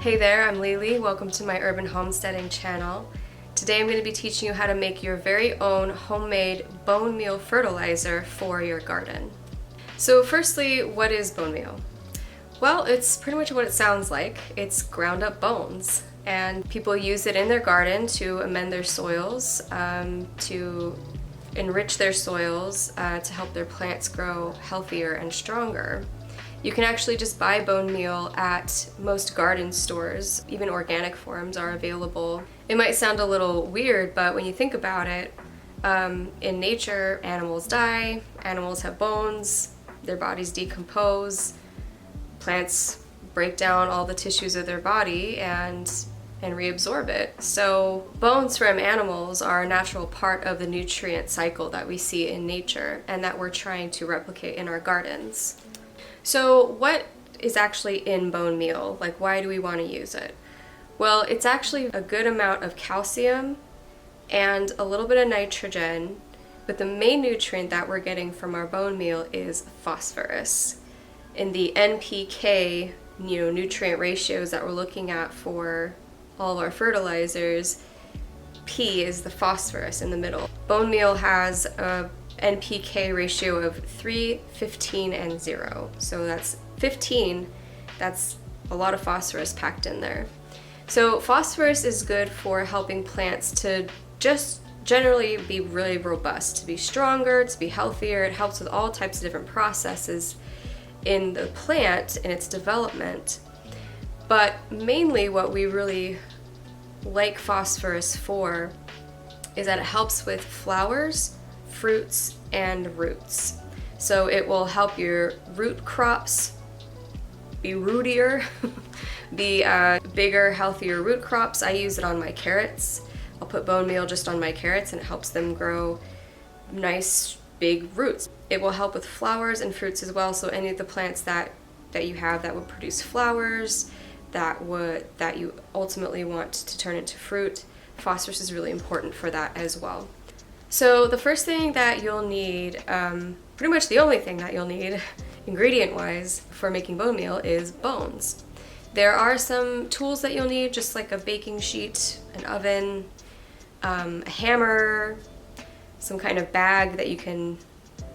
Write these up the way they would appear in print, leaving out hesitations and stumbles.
Hey there, I'm Lily. Welcome to my urban homesteading channel. Today I'm going to be teaching you how to make your very own homemade bone meal fertilizer for your garden. So firstly, what is bone meal? Well, it's pretty much what it sounds like. It's ground up bones, and people use it in their garden to amend their soils, to enrich their soils, to help their plants grow healthier and stronger. You can actually just buy bone meal at most garden stores. Even organic forms are available. It might sound a little weird, but when you think about it, in nature, animals die, animals have bones, their bodies decompose, plants break down all the tissues of their body and reabsorb it. So bones from animals are a natural part of the nutrient cycle that we see in nature and that we're trying to replicate in our gardens. So what is actually in bone meal? Like, why do we want to use it? Well, it's actually a good amount of calcium and a little bit of nitrogen, but the main nutrient that we're getting from our bone meal is phosphorus. In the NPK, nutrient ratios that we're looking at for all of our fertilizers, P is the phosphorus in the middle. Bone meal has a NPK ratio of 3, 15, and 0. So that's 15, that's a lot of phosphorus packed in there. So phosphorus is good for helping plants to just generally be really robust, to be stronger, to be healthier. It helps with all types of different processes in the plant in its development. But mainly what we really like phosphorus for is that it helps with flowers, fruits, and roots. So it will help your root crops be rootier, be bigger, healthier root crops. I use it on my carrots. I'll put bone meal just on my carrots and it helps them grow nice big roots. It will help with flowers and fruits as well. So any of the plants that you have that would produce flowers, that you ultimately want to turn into fruit, phosphorus is really important for that as well. So the first thing that you'll need, pretty much the only thing that you'll need ingredient-wise for making bone meal is bones. There are some tools that you'll need, just like a baking sheet, an oven, a hammer, some kind of bag that you can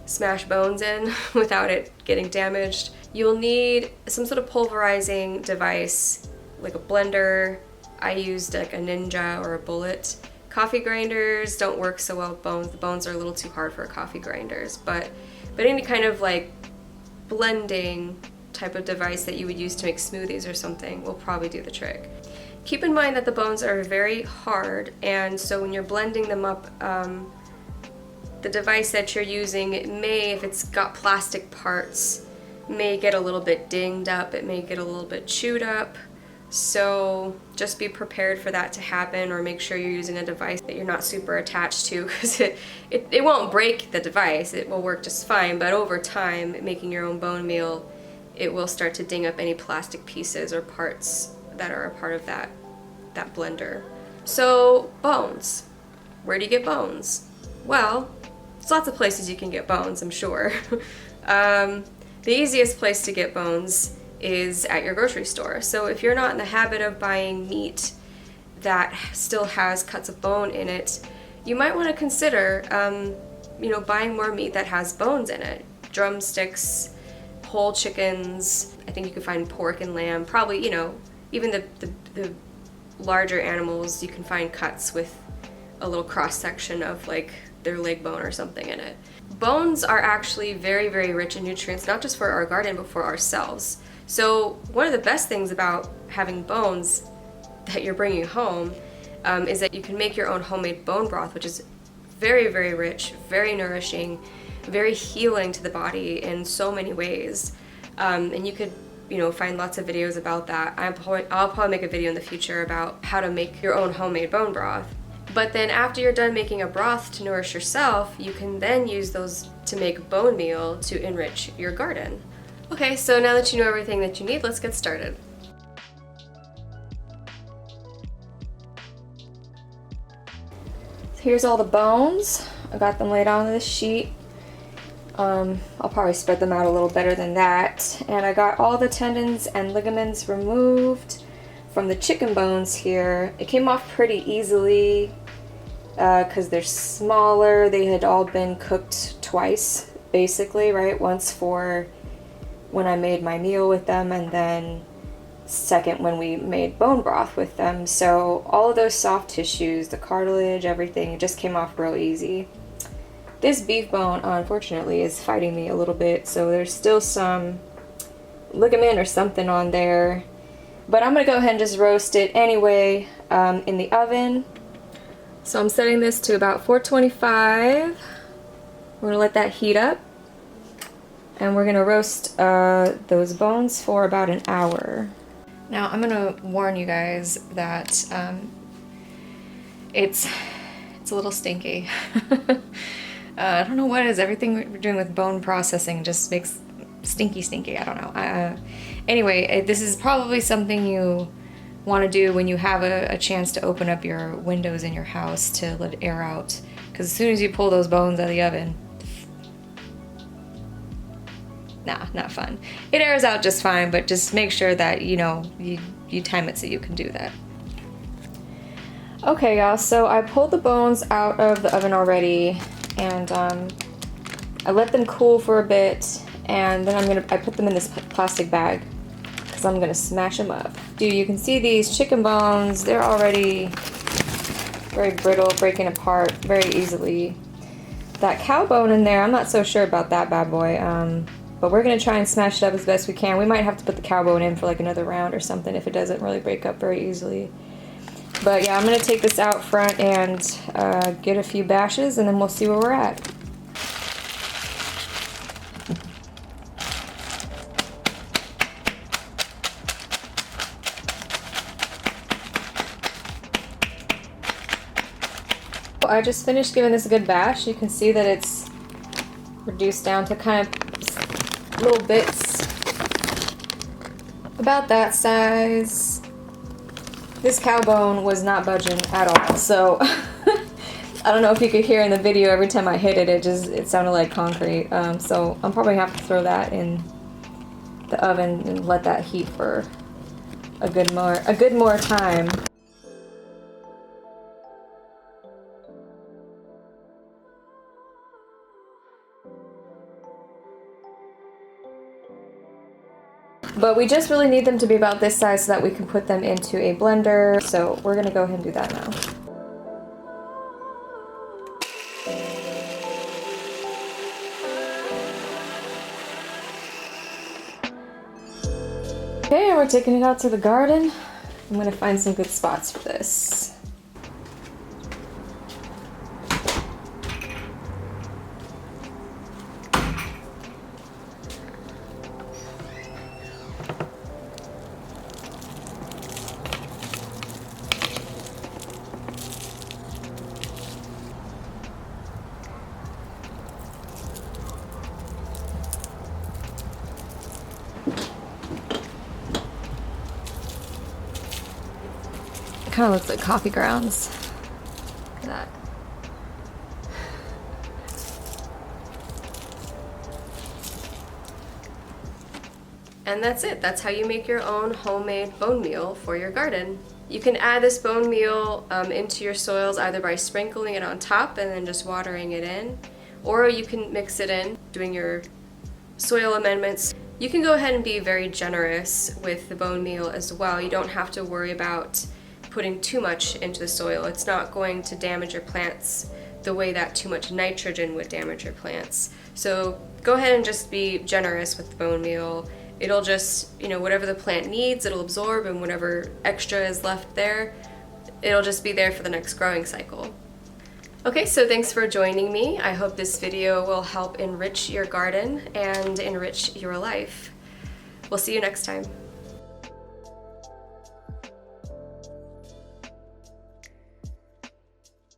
smash bones in without it getting damaged. You'll need some sort of pulverizing device, like a blender. I used like a Ninja or a Bullet. Coffee grinders don't work so well with bones. The bones are a little too hard for coffee grinders, but any kind of like blending type of device that you would use to make smoothies or something will probably do the trick. Keep in mind that the bones are very hard, and so when you're blending them up, the device that you're using, it may, if it's got plastic parts, may get a little bit dinged up, it may get a little bit chewed up. So just be prepared for that to happen, or make sure you're using a device that you're not super attached to, because it won't break the device, it will work just fine, but over time, making your own bone meal, it will start to ding up any plastic pieces or parts that are a part of that blender. So bones, where do you get bones? Well, there's lots of places you can get bones, I'm sure. The easiest place to get bones is at your grocery store. So if you're not in the habit of buying meat that still has cuts of bone in it, you might want to consider buying more meat that has bones in it. Drumsticks, whole chickens, I think you can find pork and lamb, probably, even the larger animals, you can find cuts with a little cross section of like their leg bone or something in it. Bones are actually very, very rich in nutrients, not just for our garden, but for ourselves. So one of the best things about having bones that you're bringing home is that you can make your own homemade bone broth, which is very, very rich, very nourishing, very healing to the body in so many ways. And you could, find lots of videos about that. I'll probably make a video in the future about how to make your own homemade bone broth. But then after you're done making a broth to nourish yourself, you can then use those to make bone meal to enrich your garden. Okay, so now that you know everything that you need, let's get started. So here's all the bones. I got them laid on this sheet. I'll probably spread them out a little better than that. And I got all the tendons and ligaments removed from the chicken bones here, it came off pretty easily because they're smaller. They had all been cooked twice, basically, right? Once for when I made my meal with them, and then second when we made bone broth with them. So all of those soft tissues, the cartilage, everything, just came off real easy. This beef bone, unfortunately, is fighting me a little bit, so there's still some ligament or something on there. But I'm gonna go ahead and just roast it anyway in the oven. So I'm setting this to about 425. We're gonna let that heat up, and we're gonna roast those bones for about an hour. Now I'm gonna warn you guys that it's a little stinky. I don't know what it is. Everything we're doing with bone processing just makes stinky. I don't know. Anyway, this is probably something you want to do when you have a chance to open up your windows in your house to let air out. Because as soon as you pull those bones out of the oven, nah, not fun. It airs out just fine, but just make sure that you time it so you can do that. Okay, y'all, so I pulled the bones out of the oven already, and I let them cool for a bit, and then I put them in this plastic bag because I'm gonna smash them up. Dude, you can see these chicken bones, they're already very brittle, breaking apart very easily. That cow bone in there, I'm not so sure about that bad boy, but we're gonna try and smash it up as best we can. We might have to put the cow bone in for like another round or something if it doesn't really break up very easily. But yeah, I'm gonna take this out front and get a few bashes, and then we'll see where we're at. I just finished giving this a good bash. You can see that it's reduced down to kind of little bits about that size. This cow bone was not budging at all, so I don't know if you could hear in the video every time I hit it, it sounded like concrete. So I'm probably gonna have to throw that in the oven and let that heat for a good more time. But we just really need them to be about this size so that we can put them into a blender. So we're gonna go ahead and do that now. Okay, we're taking it out to the garden. I'm gonna find some good spots for this. Kind of looks like coffee grounds. Look at that. And that's it. That's how you make your own homemade bone meal for your garden. You can add this bone meal into your soils either by sprinkling it on top and then just watering it in, or you can mix it in, doing your soil amendments. You can go ahead and be very generous with the bone meal as well. You don't have to worry about putting too much into the soil. It's not going to damage your plants the way that too much nitrogen would damage your plants. So go ahead and just be generous with the bone meal. It'll just, whatever the plant needs, it'll absorb, and whatever extra is left there, it'll just be there for the next growing cycle. Okay, so thanks for joining me. I hope this video will help enrich your garden and enrich your life. We'll see you next time.